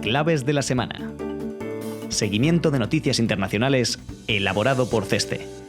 Claves de la semana. Seguimiento de noticias internacionales elaborado por CESTE.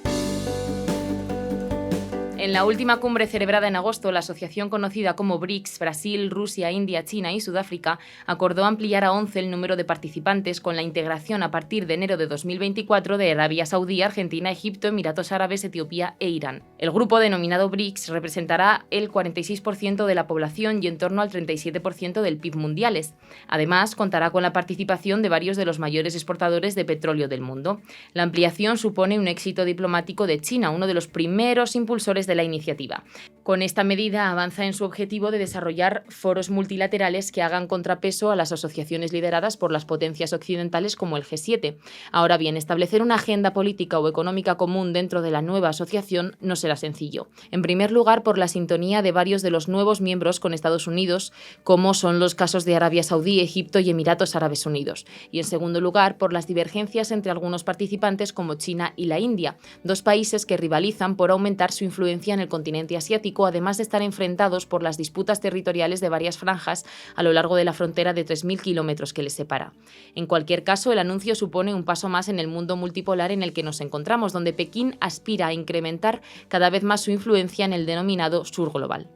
En la última cumbre celebrada en agosto, la asociación conocida como BRICS, Brasil, Rusia, India, China y Sudáfrica, acordó ampliar a 11 el número de participantes con la integración a partir de enero de 2024 de Arabia Saudí, Argentina, Egipto, Emiratos Árabes, Etiopía e Irán. El grupo denominado BRICS representará el 46% de la población y en torno al 37% del PIB mundiales. Además, contará con la participación de varios de los mayores exportadores de petróleo del mundo. La ampliación supone un éxito diplomático de China, uno de los primeros impulsores de la iniciativa. Con esta medida avanza en su objetivo de desarrollar foros multilaterales que hagan contrapeso a las asociaciones lideradas por las potencias occidentales como el G7. Ahora bien, establecer una agenda política o económica común dentro de la nueva asociación no será sencillo. En primer lugar, por la sintonía de varios de los nuevos miembros con Estados Unidos, como son los casos de Arabia Saudí, Egipto y Emiratos Árabes Unidos. Y en segundo lugar, por las divergencias entre algunos participantes como China y la India, dos países que rivalizan por aumentar su influencia en el continente asiático, además de estar enfrentados por las disputas territoriales de varias franjas a lo largo de la frontera de 3.000 kilómetros que les separa. En cualquier caso, el anuncio supone un paso más en el mundo multipolar en el que nos encontramos, donde Pekín aspira a incrementar cada vez más su influencia en el denominado sur global.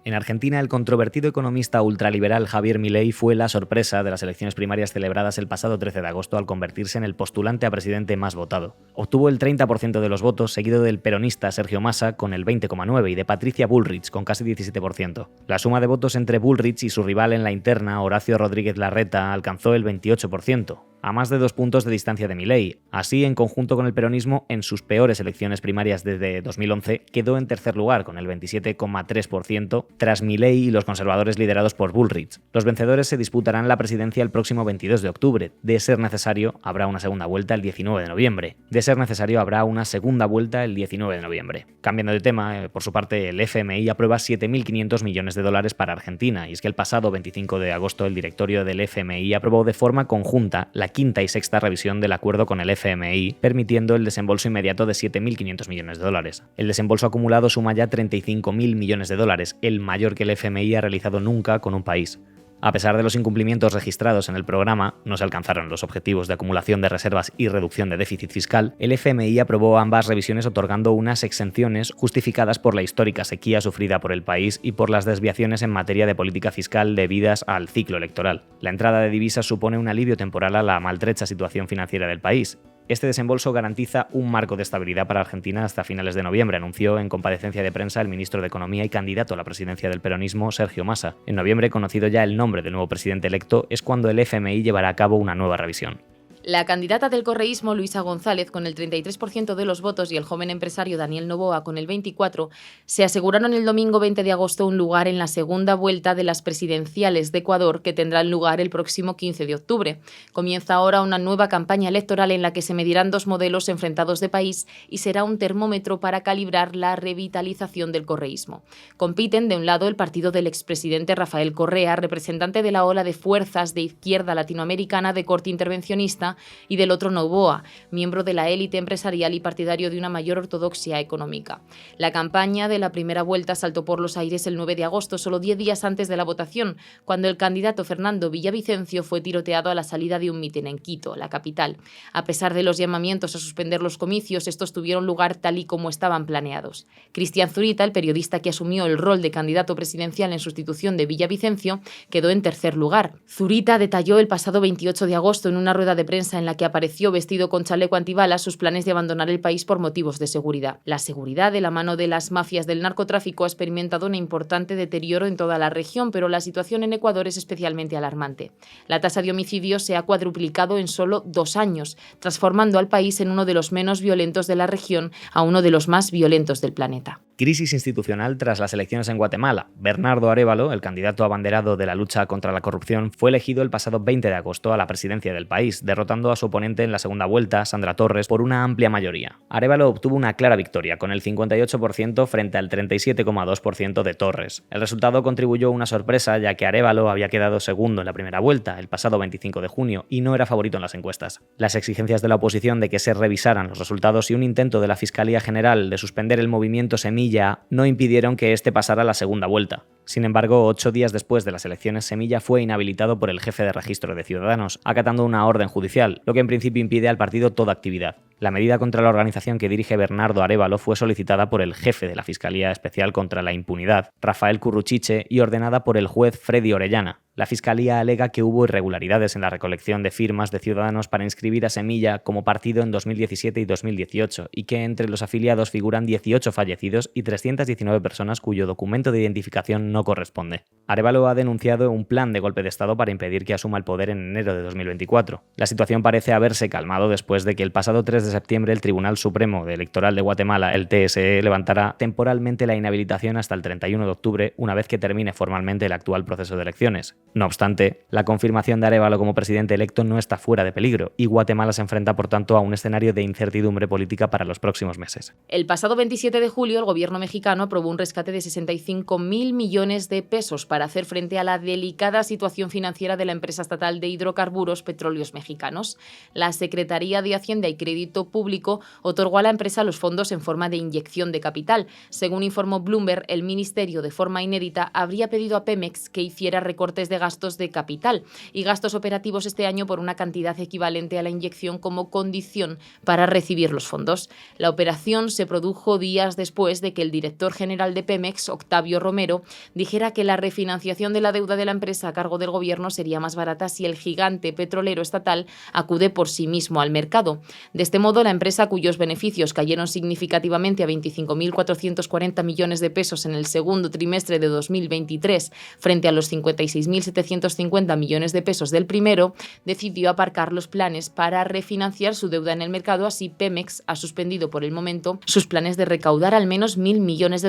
En Argentina, el controvertido economista ultraliberal Javier Milei fue la sorpresa de las elecciones primarias celebradas el pasado 13 de agosto al convertirse en el postulante a presidente más votado. Obtuvo el 30% de los votos, seguido del peronista Sergio Massa con el 20,9% y de Patricia Bullrich con casi 17%. La suma de votos entre Bullrich y su rival en la interna, Horacio Rodríguez Larreta, alcanzó el 28%. A más de 2 puntos de distancia de Milei. Así, en conjunto con el peronismo, en sus peores elecciones primarias desde 2011, quedó en tercer lugar con el 27,3%, tras Milei y los conservadores liderados por Bullrich. Los vencedores se disputarán la presidencia el próximo 22 de octubre. De ser necesario, habrá una segunda vuelta el 19 de noviembre. De ser necesario, habrá una segunda vuelta el 19 de noviembre. Cambiando de tema, por su parte, el FMI aprueba 7.500 millones de dólares para Argentina, y es que el pasado 25 de agosto el directorio del FMI aprobó de forma conjunta la quinta y sexta revisión del acuerdo con el FMI, permitiendo el desembolso inmediato de 7.500 millones de dólares. El desembolso acumulado suma ya 35.000 millones de dólares, el mayor que el FMI ha realizado nunca con un país. A pesar de los incumplimientos registrados en el programa, no se alcanzaron los objetivos de acumulación de reservas y reducción de déficit fiscal, el FMI aprobó ambas revisiones otorgando unas exenciones justificadas por la histórica sequía sufrida por el país y por las desviaciones en materia de política fiscal debidas al ciclo electoral. La entrada de divisas supone un alivio temporal a la maltrecha situación financiera del país. Este desembolso garantiza un marco de estabilidad para Argentina hasta finales de noviembre, anunció en comparecencia de prensa el ministro de Economía y candidato a la presidencia del peronismo, Sergio Massa. En noviembre, conocido ya el nombre del nuevo presidente electo, es cuando el FMI llevará a cabo una nueva revisión. La candidata del correísmo, Luisa González, con el 33% de los votos y el joven empresario Daniel Noboa con el 24%, se aseguraron el domingo 20 de agosto un lugar en la segunda vuelta de las presidenciales de Ecuador que tendrán lugar el próximo 15 de octubre. Comienza ahora una nueva campaña electoral en la que se medirán dos modelos enfrentados de país y será un termómetro para calibrar la revitalización del correísmo. Compiten, de un lado, el partido del expresidente Rafael Correa, representante de la ola de fuerzas de izquierda latinoamericana de corte intervencionista, y del otro Noboa, miembro de la élite empresarial y partidario de una mayor ortodoxia económica. La campaña de la primera vuelta saltó por los aires el 9 de agosto, solo 10 días antes de la votación, cuando el candidato Fernando Villavicencio fue tiroteado a la salida de un mitin en Quito, la capital. A pesar de los llamamientos a suspender los comicios, estos tuvieron lugar tal y como estaban planeados. Cristian Zurita, el periodista que asumió el rol de candidato presidencial en sustitución de Villavicencio, quedó en tercer lugar. Zurita detalló el pasado 28 de agosto en una rueda de prensa en la que apareció vestido con chaleco antibalas sus planes de abandonar el país por motivos de seguridad. La seguridad, de la mano de las mafias del narcotráfico, ha experimentado un importante deterioro en toda la región, pero la situación en Ecuador es especialmente alarmante. La tasa de homicidios se ha cuadruplicado en solo 2 años, transformando al país en uno de los menos violentos de la región a uno de los más violentos del planeta. Crisis institucional tras las elecciones en Guatemala. Bernardo Arévalo, el candidato abanderado de la lucha contra la corrupción, fue elegido el pasado 20 de agosto a la presidencia del país, derrotando a su oponente en la segunda vuelta, Sandra Torres, por una amplia mayoría. Arévalo obtuvo una clara victoria, con el 58% frente al 37,2% de Torres. El resultado contribuyó a una sorpresa, ya que Arévalo había quedado segundo en la primera vuelta, el pasado 25 de junio, y no era favorito en las encuestas. Las exigencias de la oposición de que se revisaran los resultados y un intento de la Fiscalía General de suspender el movimiento Semilla Semilla no impidieron que este pasara a la segunda vuelta. Sin embargo, 8 días después de las elecciones, Semilla fue inhabilitado por el jefe de registro de Ciudadanos, acatando una orden judicial, lo que en principio impide al partido toda actividad. La medida contra la organización que dirige Bernardo Arévalo fue solicitada por el jefe de la Fiscalía Especial contra la Impunidad, Rafael Curruchiche, y ordenada por el juez Freddy Orellana. La Fiscalía alega que hubo irregularidades en la recolección de firmas de Ciudadanos para inscribir a Semilla como partido en 2017 y 2018 y que entre los afiliados figuran 18 fallecidos y 319 personas cuyo documento de identificación no corresponde. Arévalo ha denunciado un plan de golpe de Estado para impedir que asuma el poder en enero de 2024. La situación parece haberse calmado después de que el pasado 3 de septiembre el Tribunal Supremo Electoral de Guatemala, el TSE, levantara temporalmente la inhabilitación hasta el 31 de octubre, una vez que termine formalmente el actual proceso de elecciones. No obstante, la confirmación de Arévalo como presidente electo no está fuera de peligro, y Guatemala se enfrenta, por tanto, a un escenario de incertidumbre política para los próximos meses. El pasado 27 de julio, el gobierno mexicano aprobó un rescate de 65.000 millones de pesos para hacer frente a la delicada situación financiera de la empresa estatal de hidrocarburos Petróleos Mexicanos. La Secretaría de Hacienda y Crédito Público otorgó a la empresa los fondos en forma de inyección de capital. Según informó Bloomberg, el ministerio, de forma inédita, habría pedido a Pemex que hiciera recortes de gastos de capital y gastos operativos este año por una cantidad equivalente a la inyección como condición para recibir los fondos. La operación se produjo días después de que el director general de Pemex, Octavio Romero, dijera que la refinanciación de la deuda de la empresa a cargo del gobierno sería más barata si el gigante petrolero estatal acude por sí mismo al mercado. De este modo, la empresa, cuyos beneficios cayeron significativamente a 25.440 millones de pesos en el segundo trimestre de 2023 frente a los 56.750 millones de pesos del primero, decidió aparcar los planes para refinanciar su deuda en el mercado. Así, Pemex ha suspendido por el momento sus planes de recaudar al menos $1.000 millones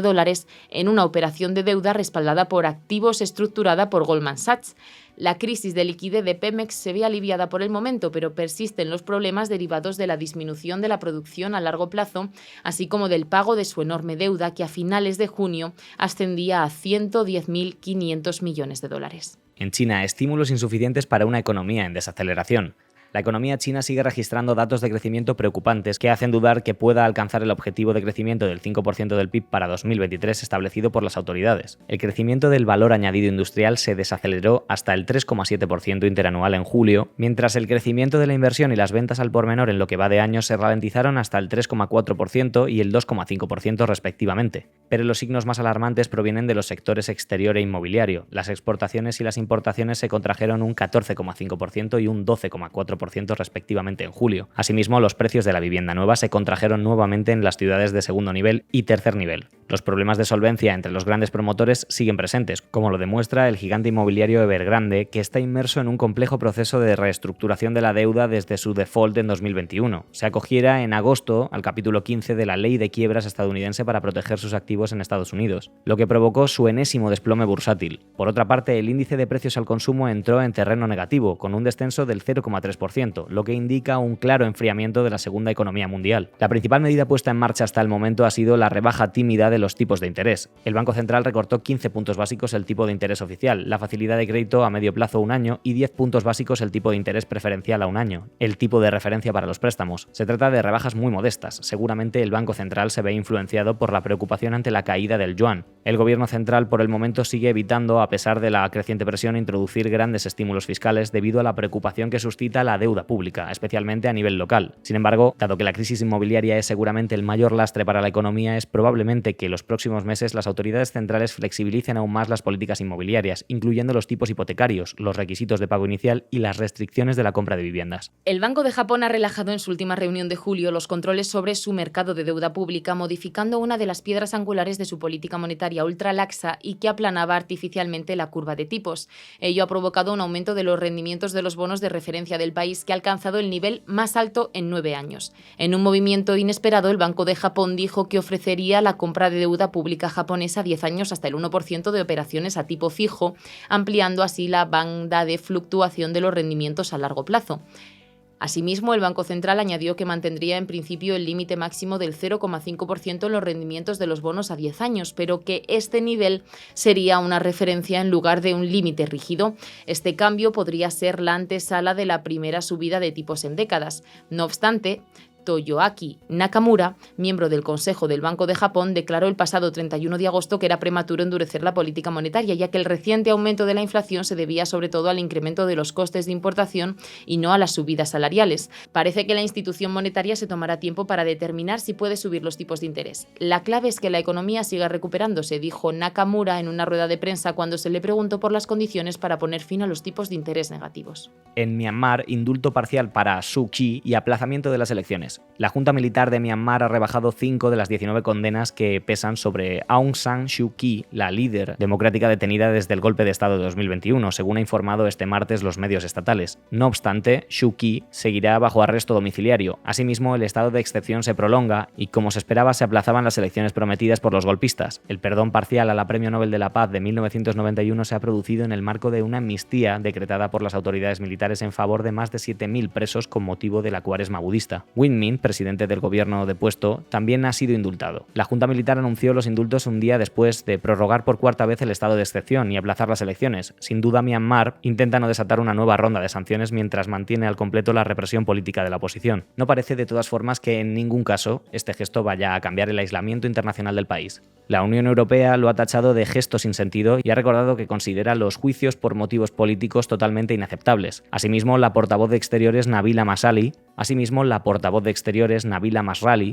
en una operación de deuda respaldada por activos estructurada por Goldman Sachs. La crisis de liquidez de Pemex se ve aliviada por el momento, pero persisten los problemas derivados de la disminución de la producción a largo plazo, así como del pago de su enorme deuda, que a finales de junio ascendía a $110.500 millones. En China, estímulos insuficientes para una economía en desaceleración. La economía china sigue registrando datos de crecimiento preocupantes que hacen dudar que pueda alcanzar el objetivo de crecimiento del 5% del PIB para 2023 establecido por las autoridades. El crecimiento del valor añadido industrial se desaceleró hasta el 3,7% interanual en julio, mientras el crecimiento de la inversión y las ventas al por menor en lo que va de año se ralentizaron hasta el 3,4% y el 2,5% respectivamente. Pero los signos más alarmantes provienen de los sectores exterior e inmobiliario. Las exportaciones y las importaciones se contrajeron un 14,5% y un 12,4% respectivamente en julio. Asimismo, los precios de la vivienda nueva se contrajeron nuevamente en las ciudades de segundo nivel y tercer nivel. Los problemas de solvencia entre los grandes promotores siguen presentes, como lo demuestra el gigante inmobiliario Evergrande, que está inmerso en un complejo proceso de reestructuración de la deuda desde su default en 2021. Se acogiera en agosto al capítulo 15 de la Ley de Quiebras estadounidense para proteger sus activos en Estados Unidos, lo que provocó su enésimo desplome bursátil. Por otra parte, el índice de precios al consumo entró en terreno negativo, con un descenso del 0,3%, lo que indica un claro enfriamiento de la segunda economía mundial. La principal medida puesta en marcha hasta el momento ha sido la rebaja tímida de los tipos de interés. El Banco Central recortó 15 puntos básicos el tipo de interés oficial, la facilidad de crédito a medio plazo un año y 10 puntos básicos el tipo de interés preferencial a un año, el tipo de referencia para los préstamos. Se trata de rebajas muy modestas. Seguramente el Banco Central se ve influenciado por la preocupación ante la caída del yuan. El Gobierno central por el momento sigue evitando, a pesar de la creciente presión, introducir grandes estímulos fiscales debido a la preocupación que suscita la deuda pública, especialmente a nivel local. Sin embargo, dado que la crisis inmobiliaria es seguramente el mayor lastre para la economía, es probablemente que en los próximos meses las autoridades centrales flexibilicen aún más las políticas inmobiliarias, incluyendo los tipos hipotecarios, los requisitos de pago inicial y las restricciones de la compra de viviendas. El Banco de Japón ha relajado en su última reunión de julio los controles sobre su mercado de deuda pública, modificando una de las piedras angulares de su política monetaria ultralaxa y que aplanaba artificialmente la curva de tipos. Ello ha provocado un aumento de los rendimientos de los bonos de referencia del país, que ha alcanzado el nivel más alto en 9 años. En un movimiento inesperado, el Banco de Japón dijo que ofrecería la compra de deuda pública japonesa a 10 años hasta el 1% de operaciones a tipo fijo, ampliando así la banda de fluctuación de los rendimientos a largo plazo. Asimismo, el Banco Central añadió que mantendría en principio el límite máximo del 0,5% en los rendimientos de los bonos a 10 años, pero que este nivel sería una referencia en lugar de un límite rígido. Este cambio podría ser la antesala de la primera subida de tipos en décadas. No obstante, Toyoaki Nakamura, miembro del Consejo del Banco de Japón, declaró el pasado 31 de agosto que era prematuro endurecer la política monetaria, ya que el reciente aumento de la inflación se debía sobre todo al incremento de los costes de importación y no a las subidas salariales. Parece que la institución monetaria se tomará tiempo para determinar si puede subir los tipos de interés. La clave es que la economía siga recuperándose, dijo Nakamura en una rueda de prensa cuando se le preguntó por las condiciones para poner fin a los tipos de interés negativos. En Myanmar, indulto parcial para Suu Kyi y aplazamiento de las elecciones. La Junta Militar de Myanmar ha rebajado 5 de las 19 condenas que pesan sobre Aung San Suu Kyi, la líder democrática detenida desde el golpe de Estado de 2021, según ha informado este martes los medios estatales. No obstante, Suu Kyi seguirá bajo arresto domiciliario. Asimismo, el estado de excepción se prolonga y, como se esperaba, se aplazaban las elecciones prometidas por los golpistas. El perdón parcial a la Premio Nobel de la Paz de 1991 se ha producido en el marco de una amnistía decretada por las autoridades militares en favor de más de 7.000 presos con motivo de la cuaresma budista. Win Myint, presidente del gobierno depuesto, también ha sido indultado. La Junta Militar anunció los indultos un día después de prorrogar por cuarta vez el estado de excepción y aplazar las elecciones. Sin duda, Myanmar intenta no desatar una nueva ronda de sanciones mientras mantiene al completo la represión política de la oposición. No parece de todas formas que en ningún caso este gesto vaya a cambiar el aislamiento internacional del país. La Unión Europea lo ha tachado de gesto sin sentido y ha recordado que considera los juicios por motivos políticos totalmente inaceptables. Asimismo, la portavoz de Exteriores Nabila Masrali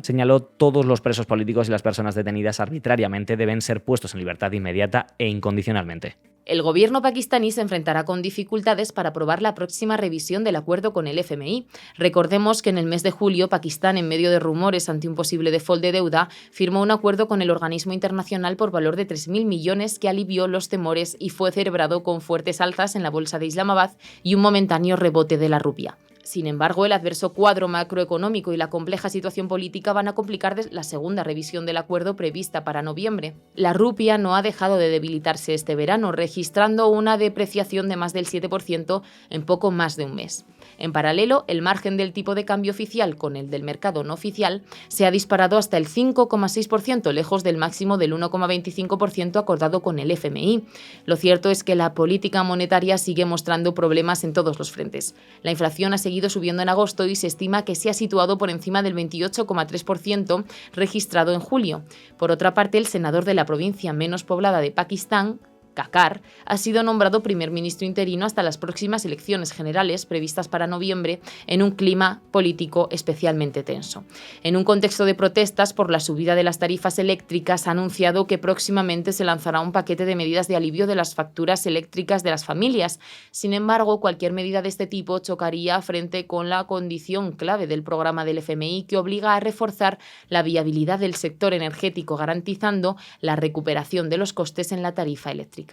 señaló todos los presos políticos y las personas detenidas arbitrariamente deben ser puestos en libertad inmediata e incondicionalmente. El gobierno pakistaní se enfrentará con dificultades para aprobar la próxima revisión del acuerdo con el FMI. Recordemos que en el mes de julio, Pakistán, en medio de rumores ante un posible default de deuda, firmó un acuerdo con el organismo internacional por valor de 3.000 millones que alivió los temores y fue celebrado con fuertes alzas en la bolsa de Islamabad y un momentáneo rebote de la rupia. Sin embargo, el adverso cuadro macroeconómico y la compleja situación política van a complicar la segunda revisión del acuerdo prevista para noviembre. La rupia no ha dejado de debilitarse este verano, registrando una depreciación de más del 7% en poco más de un mes. En paralelo, el margen del tipo de cambio oficial con el del mercado no oficial se ha disparado hasta el 5,6%, lejos del máximo del 1,25% acordado con el FMI. Lo cierto es que la política monetaria sigue mostrando problemas en todos los frentes. La inflación ha seguido subiendo en agosto y se estima que se ha situado por encima del 28,3% registrado en julio. Por otra parte, el senador de la provincia menos poblada de Pakistán, Kakar, ha sido nombrado primer ministro interino hasta las próximas elecciones generales previstas para noviembre en un clima político especialmente tenso. En un contexto de protestas por la subida de las tarifas eléctricas, ha anunciado que próximamente se lanzará un paquete de medidas de alivio de las facturas eléctricas de las familias. Sin embargo, cualquier medida de este tipo chocaría frente con la condición clave del programa del FMI, que obliga a reforzar la viabilidad del sector energético, garantizando la recuperación de los costes en la tarifa eléctrica.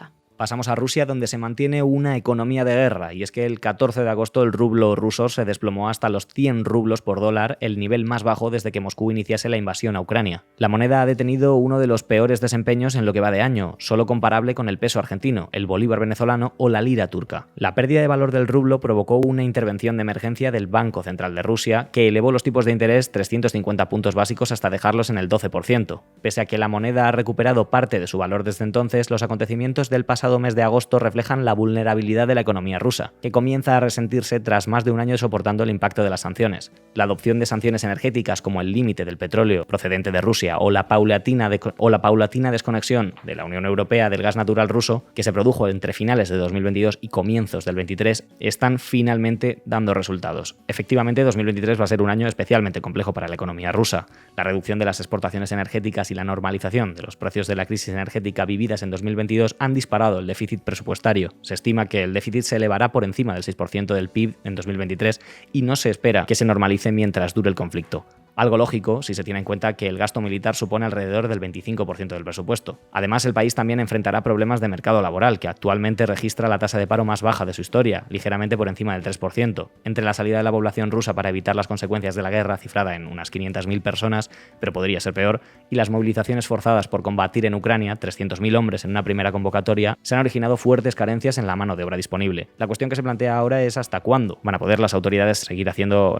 Pasamos a Rusia, donde se mantiene una economía de guerra, y es que el 14 de agosto el rublo ruso se desplomó hasta los 100 rublos por dólar, el nivel más bajo desde que Moscú iniciase la invasión a Ucrania. La moneda ha detenido uno de los peores desempeños en lo que va de año, solo comparable con el peso argentino, el bolívar venezolano o la lira turca. La pérdida de valor del rublo provocó una intervención de emergencia del Banco Central de Rusia, que elevó los tipos de interés 350 puntos básicos hasta dejarlos en el 12%. Pese a que la moneda ha recuperado parte de su valor desde entonces, los acontecimientos del pasado mes de agosto reflejan la vulnerabilidad de la economía rusa, que comienza a resentirse tras más de un año soportando el impacto de las sanciones. La adopción de sanciones energéticas como el límite del petróleo procedente de Rusia o la paulatina desconexión de la Unión Europea del gas natural ruso, que se produjo entre finales de 2022 y comienzos del 23, están finalmente dando resultados. Efectivamente, 2023 va a ser un año especialmente complejo para la economía rusa. La reducción de las exportaciones energéticas y la normalización de los precios de la crisis energética vividas en 2022 han disparado el déficit presupuestario. Se estima que el déficit se elevará por encima del 6% del PIB en 2023 y no se espera que se normalice mientras dure el conflicto. Algo lógico si se tiene en cuenta que el gasto militar supone alrededor del 25% del presupuesto. Además, el país también enfrentará problemas de mercado laboral, que actualmente registra la tasa de paro más baja de su historia, ligeramente por encima del 3%. Entre la salida de la población rusa para evitar las consecuencias de la guerra, cifrada en unas 500.000 personas, pero podría ser peor, y las movilizaciones forzadas por combatir en Ucrania, 300.000 hombres en una primera convocatoria, se han originado fuertes carencias en la mano de obra disponible. La cuestión que se plantea ahora es hasta cuándo van a poder las autoridades seguir haciendo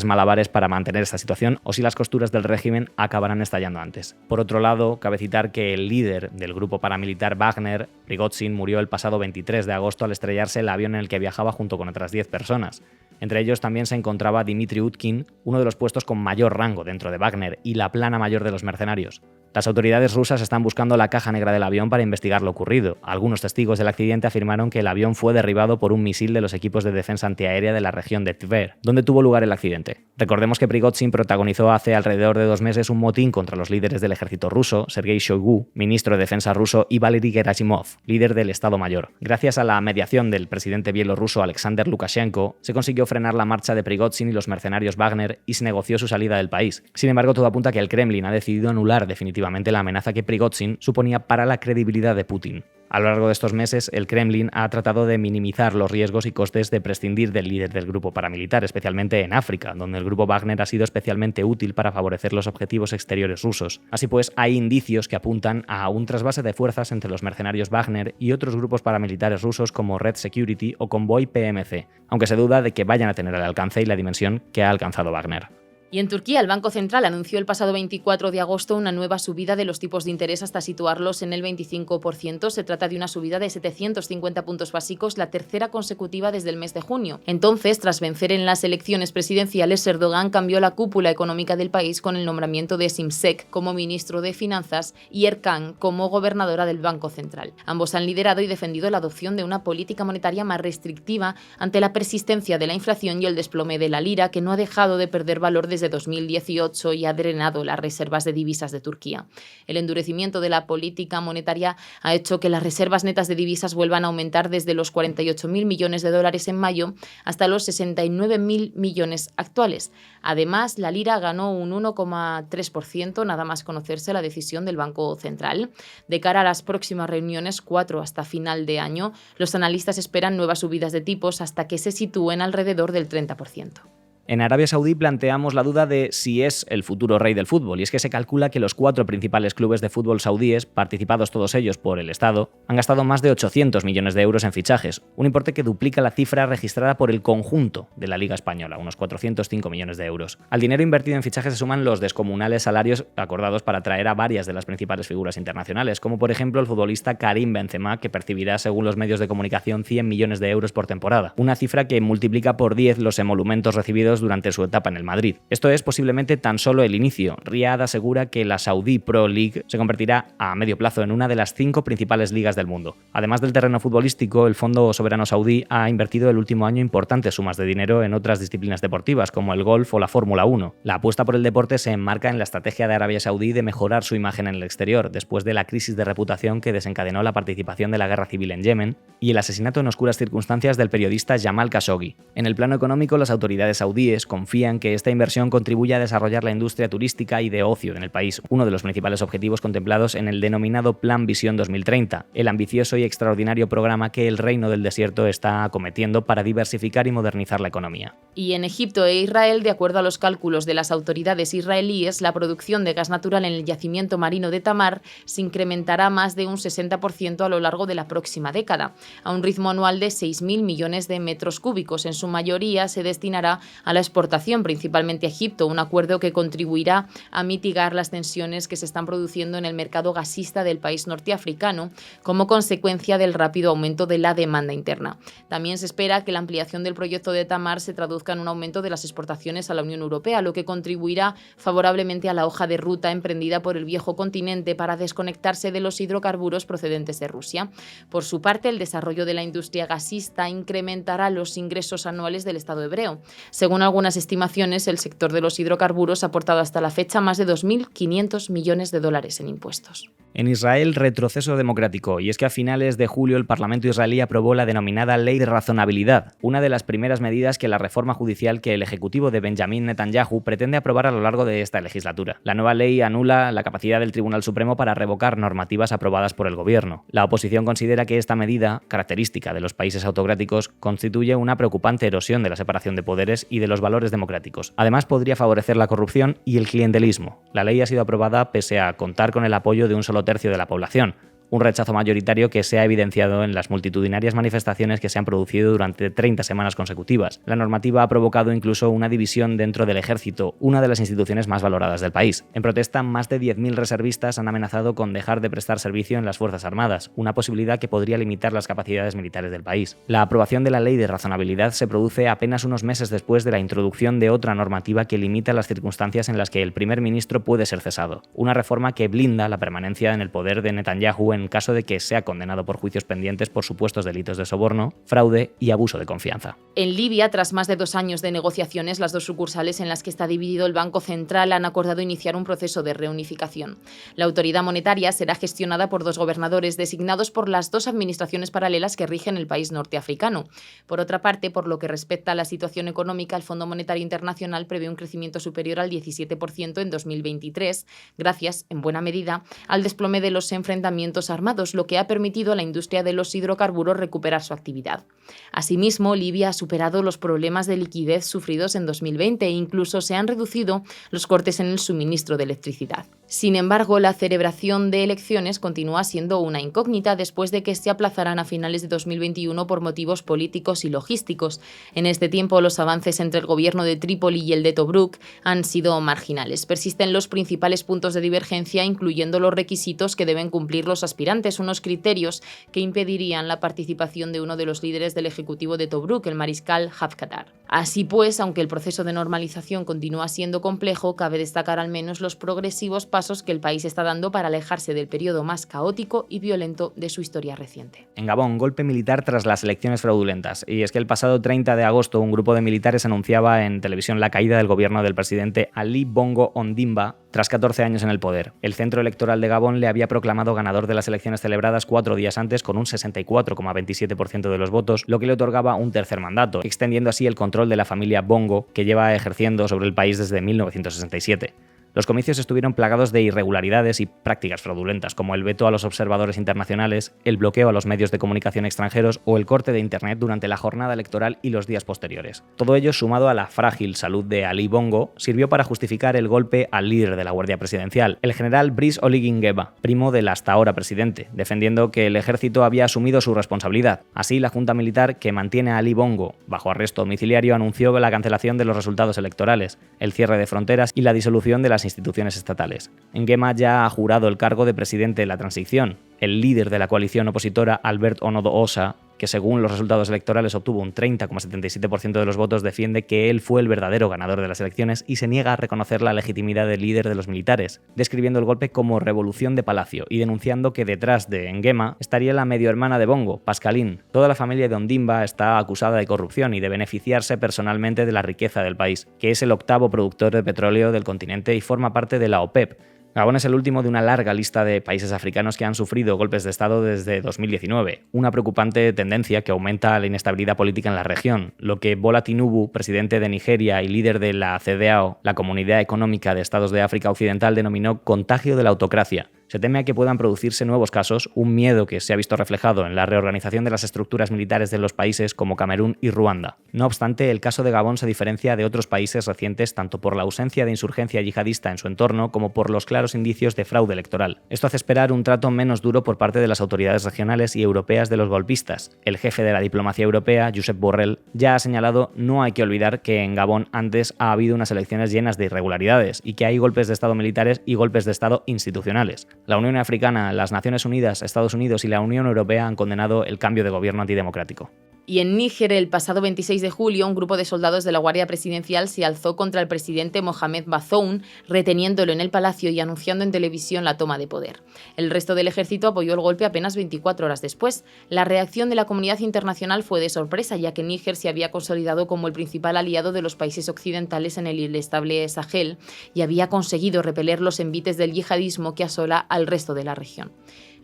malabares para mantener esta situación revolución o si las costuras del régimen acabarán estallando antes. Por otro lado, cabe citar que el líder del grupo paramilitar Wagner, Prigozhin, murió el pasado 23 de agosto al estrellarse el avión en el que viajaba junto con otras 10 personas. Entre ellos también se encontraba Dmitry Utkin, uno de los puestos con mayor rango dentro de Wagner y la plana mayor de los mercenarios. Las autoridades rusas están buscando la caja negra del avión para investigar lo ocurrido. Algunos testigos del accidente afirmaron que el avión fue derribado por un misil de los equipos de defensa antiaérea de la región de Tver, donde tuvo lugar el accidente. Recordemos que Prigozhin protagonizó hace alrededor de 2 meses un motín contra los líderes del ejército ruso, Sergei Shoigu, ministro de Defensa ruso, y Valery Gerasimov, líder del Estado Mayor. Gracias a la mediación del presidente bielorruso Alexander Lukashenko, se consiguió frenar la marcha de Prigozhin y los mercenarios Wagner y se negoció su salida del país. Sin embargo, todo apunta a que el Kremlin ha decidido anular definitivamente la amenaza que Prigozhin suponía para la credibilidad de Putin. A lo largo de estos meses, el Kremlin ha tratado de minimizar los riesgos y costes de prescindir del líder del grupo paramilitar, especialmente en África, donde el grupo Wagner ha sido especialmente útil para favorecer los objetivos exteriores rusos. Así pues, hay indicios que apuntan a un trasvase de fuerzas entre los mercenarios Wagner y otros grupos paramilitares rusos como Red Security o Convoy PMC, aunque se duda de que vayan a tener el alcance y la dimensión que ha alcanzado Wagner. Y en Turquía, el Banco Central anunció el pasado 24 de agosto una nueva subida de los tipos de interés hasta situarlos en el 25%. Se trata de una subida de 750 puntos básicos, la tercera consecutiva desde el mes de junio. Entonces, tras vencer en las elecciones presidenciales, Erdogan cambió la cúpula económica del país con el nombramiento de Şimşek como ministro de Finanzas y Erkan como gobernadora del Banco Central. Ambos han liderado y defendido la adopción de una política monetaria más restrictiva ante la persistencia de la inflación y el desplome de la lira, que no ha dejado de perder valor desde 2018 y ha drenado las reservas de divisas de Turquía. El endurecimiento de la política monetaria ha hecho que las reservas netas de divisas vuelvan a aumentar desde los 48.000 millones de dólares en mayo hasta los 69.000 millones actuales. Además, la lira ganó un 1,3% nada más conocerse la decisión del Banco Central. De cara a las próximas reuniones, 4 hasta final de año, los analistas esperan nuevas subidas de tipos hasta que se sitúen alrededor del 30%. En Arabia Saudí planteamos la duda de si es el futuro rey del fútbol, y es que se calcula que los 4 principales clubes de fútbol saudíes, participados todos ellos por el Estado, han gastado más de 800 millones de euros en fichajes, un importe que duplica la cifra registrada por el conjunto de la Liga Española, unos 405 millones de euros. Al dinero invertido en fichajes se suman los descomunales salarios acordados para atraer a varias de las principales figuras internacionales, como por ejemplo el futbolista Karim Benzema, que percibirá, según los medios de comunicación, 100 millones de euros por temporada, una cifra que multiplica por 10 los emolumentos recibidos durante su etapa en el Madrid. Esto es posiblemente tan solo el inicio. Riyadh asegura que la Saudi Pro League se convertirá a medio plazo en una de las 5 principales ligas del mundo. Además del terreno futbolístico, el Fondo Soberano Saudí ha invertido el último año importantes sumas de dinero en otras disciplinas deportivas, como el golf o la Fórmula 1. La apuesta por el deporte se enmarca en la estrategia de Arabia Saudí de mejorar su imagen en el exterior, después de la crisis de reputación que desencadenó la participación de la guerra civil en Yemen y el asesinato en oscuras circunstancias del periodista Jamal Khashoggi. En el plano económico, las autoridades saudíes confían que esta inversión contribuya a desarrollar la industria turística y de ocio en el país, uno de los principales objetivos contemplados en el denominado Plan Visión 2030, el ambicioso y extraordinario programa que el Reino del Desierto está acometiendo para diversificar y modernizar la economía. Y en Egipto e Israel, de acuerdo a los cálculos de las autoridades israelíes, la producción de gas natural en el yacimiento marino de Tamar se incrementará más de un 60% a lo largo de la próxima década, a un ritmo anual de 6.000 millones de metros cúbicos. En su mayoría se destinará a la exportación, principalmente a Egipto, un acuerdo que contribuirá a mitigar las tensiones que se están produciendo en el mercado gasista del país norteafricano como consecuencia del rápido aumento de la demanda interna. También se espera que la ampliación del proyecto de Tamar se traduzca en un aumento de las exportaciones a la Unión Europea, lo que contribuirá favorablemente a la hoja de ruta emprendida por el viejo continente para desconectarse de los hidrocarburos procedentes de Rusia. Por su parte, el desarrollo de la industria gasista incrementará los ingresos anuales del Estado hebreo. Según algunas estimaciones, el sector de los hidrocarburos ha aportado hasta la fecha más de 2.500 millones de dólares en impuestos. En Israel, retroceso democrático, y es que a finales de julio el Parlamento israelí aprobó la denominada Ley de Razonabilidad, una de las primeras medidas que la reforma judicial que el ejecutivo de Benjamin Netanyahu pretende aprobar a lo largo de esta legislatura. La nueva ley anula la capacidad del Tribunal Supremo para revocar normativas aprobadas por el gobierno. La oposición considera que esta medida, característica de los países autocráticos, constituye una preocupante erosión de la separación de poderes y de los valores democráticos. Además, podría favorecer la corrupción y el clientelismo. La ley ha sido aprobada pese a contar con el apoyo de un solo tercio de la población, un rechazo mayoritario que se ha evidenciado en las multitudinarias manifestaciones que se han producido durante 30 semanas consecutivas. La normativa ha provocado incluso una división dentro del ejército, una de las instituciones más valoradas del país. En protesta, más de 10.000 reservistas han amenazado con dejar de prestar servicio en las Fuerzas Armadas, una posibilidad que podría limitar las capacidades militares del país. La aprobación de la ley de razonabilidad se produce apenas unos meses después de la introducción de otra normativa que limita las circunstancias en las que el primer ministro puede ser cesado, una reforma que blinda la permanencia en el poder de Netanyahu en caso de que sea condenado por juicios pendientes por supuestos delitos de soborno, fraude y abuso de confianza. En Libia, tras más de 2 años de negociaciones, las 2 sucursales en las que está dividido el Banco Central han acordado iniciar un proceso de reunificación. La autoridad monetaria será gestionada por 2 gobernadores designados por las 2 administraciones paralelas que rigen el país norteafricano. Por otra parte, por lo que respecta a la situación económica, el Fondo Monetario Internacional prevé un crecimiento superior al 17% en 2023, gracias, en buena medida, al desplome de los enfrentamientos armados, lo que ha permitido a la industria de los hidrocarburos recuperar su actividad. Asimismo, Libia ha superado los problemas de liquidez sufridos en 2020 e incluso se han reducido los cortes en el suministro de electricidad. Sin embargo, la celebración de elecciones continúa siendo una incógnita después de que se aplazaran a finales de 2021 por motivos políticos y logísticos. En este tiempo, los avances entre el gobierno de Trípoli y el de Tobruk han sido marginales. Persisten los principales puntos de divergencia, incluyendo los requisitos que deben cumplir los aspirantes, unos criterios que impedirían la participación de uno de los líderes del ejecutivo de Tobruk, el mariscal Haftar. Así pues, aunque el proceso de normalización continúa siendo complejo, cabe destacar al menos los progresivos pasos que el país está dando para alejarse del periodo más caótico y violento de su historia reciente. En Gabón, golpe militar tras las elecciones fraudulentas. Y es que el pasado 30 de agosto un grupo de militares anunciaba en televisión la caída del gobierno del presidente Ali Bongo Ondimba tras 14 años en el poder. El centro electoral de Gabón le había proclamado ganador de las elecciones celebradas 4 días antes con un 64,27% de los votos, lo que le otorgaba un tercer mandato, extendiendo así el control de la familia Bongo que lleva ejerciendo sobre el país desde 1967. Los comicios estuvieron plagados de irregularidades y prácticas fraudulentas, como el veto a los observadores internacionales, el bloqueo a los medios de comunicación extranjeros o el corte de Internet durante la jornada electoral y los días posteriores. Todo ello, sumado a la frágil salud de Ali Bongo, sirvió para justificar el golpe al líder de la Guardia Presidencial, el general Brice Oligui Nguema, primo del hasta ahora presidente, defendiendo que el ejército había asumido su responsabilidad. Así, la Junta Militar, que mantiene a Ali Bongo bajo arresto domiciliario, anunció la cancelación de los resultados electorales, el cierre de fronteras y la disolución de las instituciones estatales. Nguema ya ha jurado el cargo de presidente de la transición. El líder de la coalición opositora, Albert Onodo Osa, que según los resultados electorales obtuvo un 30,77% de los votos, defiende que él fue el verdadero ganador de las elecciones y se niega a reconocer la legitimidad del líder de los militares, describiendo el golpe como revolución de palacio y denunciando que detrás de Nguema estaría la medio hermana de Bongo, Pascaline. Toda la familia de Ondimba está acusada de corrupción y de beneficiarse personalmente de la riqueza del país, que es el 8º productor de petróleo del continente y forma parte de la OPEP. Gabón es el último de una larga lista de países africanos que han sufrido golpes de Estado desde 2019, una preocupante tendencia que aumenta la inestabilidad política en la región, lo que Bola Tinubu, presidente de Nigeria y líder de la CEDEAO, la Comunidad Económica de Estados de África Occidental, denominó contagio de la autocracia. Se teme a que puedan producirse nuevos casos, un miedo que se ha visto reflejado en la reorganización de las estructuras militares de los países como Camerún y Ruanda. No obstante, el caso de Gabón se diferencia de otros países recientes tanto por la ausencia de insurgencia yihadista en su entorno como por los claros indicios de fraude electoral. Esto hace esperar un trato menos duro por parte de las autoridades regionales y europeas de los golpistas. El jefe de la diplomacia europea, Josep Borrell, ya ha señalado: no hay que olvidar que en Gabón antes ha habido unas elecciones llenas de irregularidades y que hay golpes de Estado militares y golpes de Estado institucionales. La Unión Africana, las Naciones Unidas, Estados Unidos y la Unión Europea han condenado el cambio de gobierno antidemocrático. Y en Níger, el pasado 26 de julio, un grupo de soldados de la Guardia Presidencial se alzó contra el presidente Mohamed Bazoum, reteniéndolo en el palacio y anunciando en televisión la toma de poder. El resto del ejército apoyó el golpe apenas 24 horas después. La reacción de la comunidad internacional fue de sorpresa, ya que Níger se había consolidado como el principal aliado de los países occidentales en el inestable Sahel y había conseguido repeler los envites del yihadismo que asola al resto de la región.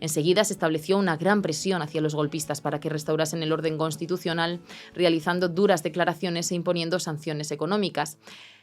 Enseguida se estableció una gran presión hacia los golpistas para que restaurasen el orden constitucional, realizando duras declaraciones e imponiendo sanciones económicas.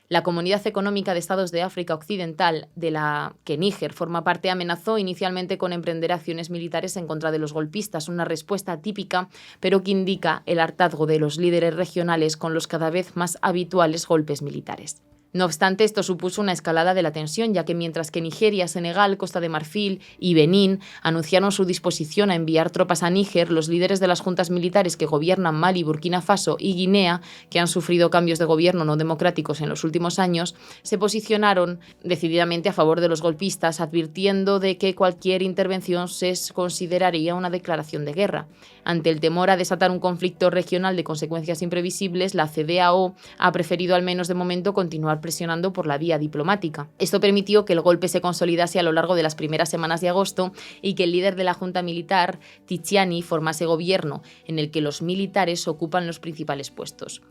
La Comunidad Económica de Estados de África Occidental, de la que Níger forma parte, amenazó inicialmente con emprender acciones militares en contra de los golpistas, una respuesta típica, pero que indica el hartazgo de los líderes regionales con los cada vez más habituales golpes militares. No obstante, esto supuso una escalada de la tensión, ya que mientras que Nigeria, Senegal, Costa de Marfil y Benín anunciaron su disposición a enviar tropas a Níger, los líderes de las juntas militares que gobiernan Mali, Burkina Faso y Guinea, que han sufrido cambios de gobierno no democráticos en los últimos años, se posicionaron decididamente a favor de los golpistas, advirtiendo de que cualquier intervención se consideraría una declaración de guerra. Ante el temor a desatar un conflicto regional de consecuencias imprevisibles, la CEDEAO ha preferido al menos de momento continuar presionando por la vía diplomática. Esto permitió que el golpe se consolidase a lo largo de las primeras semanas de agosto y que el líder de la junta militar, Tchiani, formase gobierno, en el que los militares ocupan los principales puestos.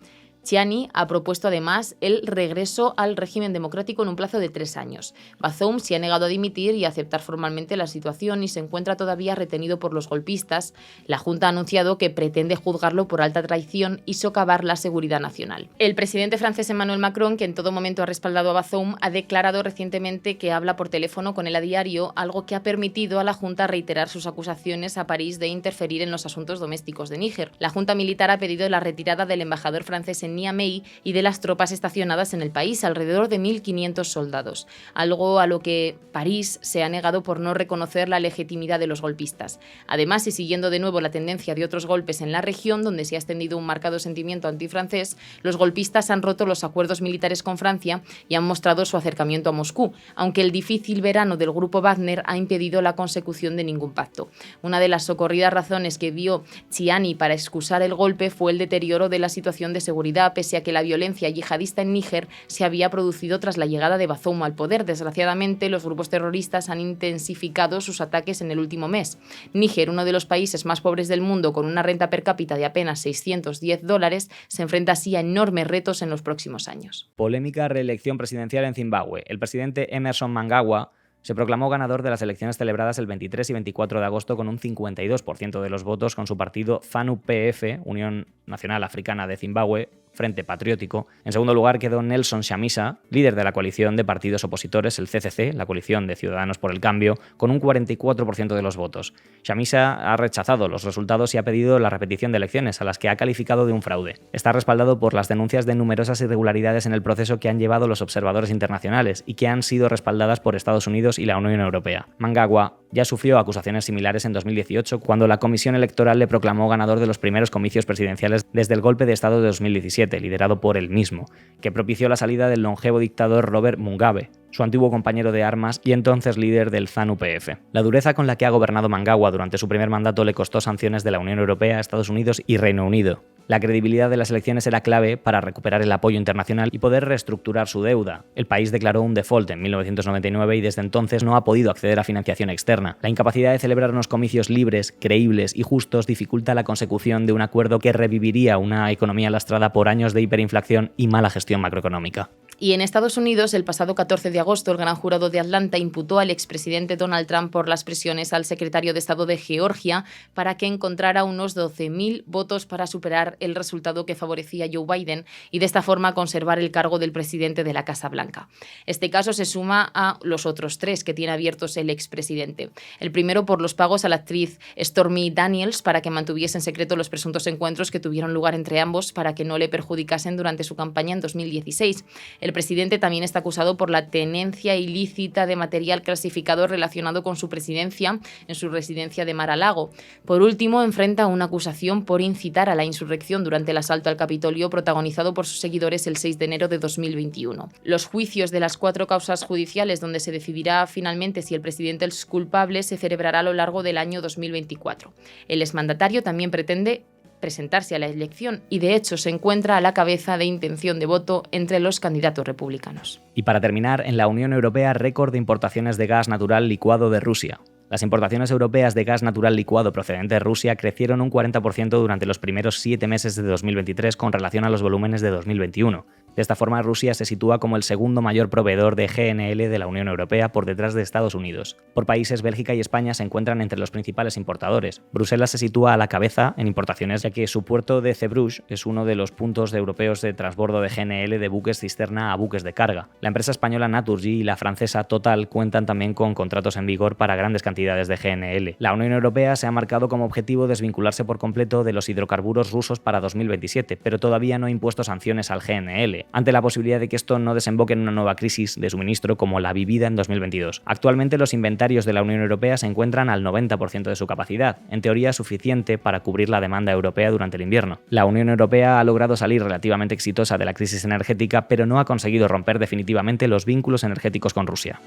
Tchiani ha propuesto además el regreso al régimen democrático en un plazo de 3 años. Bazoum se ha negado a dimitir y a aceptar formalmente la situación y se encuentra todavía retenido por los golpistas. La Junta ha anunciado que pretende juzgarlo por alta traición y socavar la seguridad nacional. El presidente francés Emmanuel Macron, que en todo momento ha respaldado a Bazoum, ha declarado recientemente que habla por teléfono con él a diario, algo que ha permitido a la Junta reiterar sus acusaciones a París de interferir en los asuntos domésticos de Níger. La Junta militar ha pedido la retirada del embajador francés en Niamey y de las tropas estacionadas en el país, alrededor de 1.500 soldados, algo a lo que París se ha negado por no reconocer la legitimidad de los golpistas. Además, y siguiendo de nuevo la tendencia de otros golpes en la región, donde se ha extendido un marcado sentimiento antifrancés, los golpistas han roto los acuerdos militares con Francia y han mostrado su acercamiento a Moscú, aunque el difícil verano del grupo Wagner ha impedido la consecución de ningún pacto. Una de las socorridas razones que dio Tchiani para excusar el golpe fue el deterioro de la situación de seguridad, pese a que la violencia yihadista en Níger se había producido tras la llegada de Bazoum al poder. Desgraciadamente, los grupos terroristas han intensificado sus ataques en el último mes. Níger, uno de los países más pobres del mundo, con una renta per cápita de apenas $610, se enfrenta así a enormes retos en los próximos años. Polémica reelección presidencial en Zimbabue. El presidente Emmerson Mnangagwa se proclamó ganador de las elecciones celebradas el 23 y 24 de agosto con un 52% de los votos con su partido ZANU-PF, Unión Nacional Africana de Zimbabue, Frente Patriótico. En segundo lugar quedó Nelson Chamisa, líder de la coalición de partidos opositores, el CCC, la coalición de Ciudadanos por el Cambio, con un 44% de los votos. Chamisa ha rechazado los resultados y ha pedido la repetición de elecciones, a las que ha calificado de un fraude. Está respaldado por las denuncias de numerosas irregularidades en el proceso que han llevado los observadores internacionales y que han sido respaldadas por Estados Unidos y la Unión Europea. Mnangagwa ya sufrió acusaciones similares en 2018, cuando la Comisión Electoral le proclamó ganador de los primeros comicios presidenciales desde el golpe de Estado de 2017, liderado por él mismo, que propició la salida del longevo dictador Robert Mugabe, su antiguo compañero de armas y entonces líder del ZANU-PF. La dureza con la que ha gobernado Mnangagwa durante su primer mandato le costó sanciones de la Unión Europea, Estados Unidos y Reino Unido. La credibilidad de las elecciones era clave para recuperar el apoyo internacional y poder reestructurar su deuda. El país declaró un default en 1999 y desde entonces no ha podido acceder a financiación externa. La incapacidad de celebrar unos comicios libres, creíbles y justos dificulta la consecución de un acuerdo que reviviría una economía lastrada por años de hiperinflación y mala gestión macroeconómica. Y en Estados Unidos, el pasado 14 de agosto, el Gran Jurado de Atlanta imputó al expresidente Donald Trump por las presiones al secretario de Estado de Georgia para que encontrara unos 12.000 votos para superar el resultado que favorecía a Joe Biden y de esta forma conservar el cargo del presidente de la Casa Blanca. Este caso se suma a los otros 3 que tiene abiertos el expresidente. El primero por los pagos a la actriz Stormy Daniels para que mantuviese en secreto los presuntos encuentros que tuvieron lugar entre ambos para que no le perjudicasen durante su campaña en 2016. El presidente también está acusado por la tenencia ilícita de material clasificado relacionado con su presidencia en su residencia de Mar-a-Lago. Por último, enfrenta una acusación por incitar a la insurrección durante el asalto al Capitolio protagonizado por sus seguidores el 6 de enero de 2021. Los juicios de las 4 causas judiciales donde se decidirá finalmente si el presidente es culpable se celebrará a lo largo del año 2024. El exmandatario también pretende presentarse a la elección y de hecho se encuentra a la cabeza de intención de voto entre los candidatos republicanos. Y para terminar, en la Unión Europea, récord de importaciones de gas natural licuado de Rusia. Las importaciones europeas de gas natural licuado procedente de Rusia crecieron un 40% durante los primeros 7 meses de 2023 con relación a los volúmenes de 2021. De esta forma, Rusia se sitúa como el segundo mayor proveedor de GNL de la Unión Europea por detrás de Estados Unidos. Por países, Bélgica y España se encuentran entre los principales importadores. Bruselas se sitúa a la cabeza en importaciones, ya que su puerto de Zeebrugge es uno de los puntos europeos de transbordo de GNL de buques cisterna a buques de carga. La empresa española Naturgy y la francesa Total cuentan también con contratos en vigor para grandes cantidades de GNL. La Unión Europea se ha marcado como objetivo desvincularse por completo de los hidrocarburos rusos para 2027, pero todavía no ha impuesto sanciones al GNL. ante la posibilidad de que esto no desemboque en una nueva crisis de suministro como la vivida en 2022. Actualmente los inventarios de la Unión Europea se encuentran al 90% de su capacidad, en teoría suficiente para cubrir la demanda europea durante el invierno. La Unión Europea ha logrado salir relativamente exitosa de la crisis energética, pero no ha conseguido romper definitivamente los vínculos energéticos con Rusia.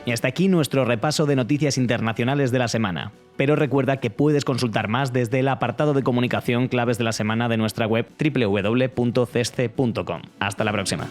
Y hasta aquí nuestro repaso de noticias internacionales de la semana. Pero recuerda que puedes consultar más desde el apartado de comunicación claves de la semana de nuestra web www.cesce.com. Hasta la próxima.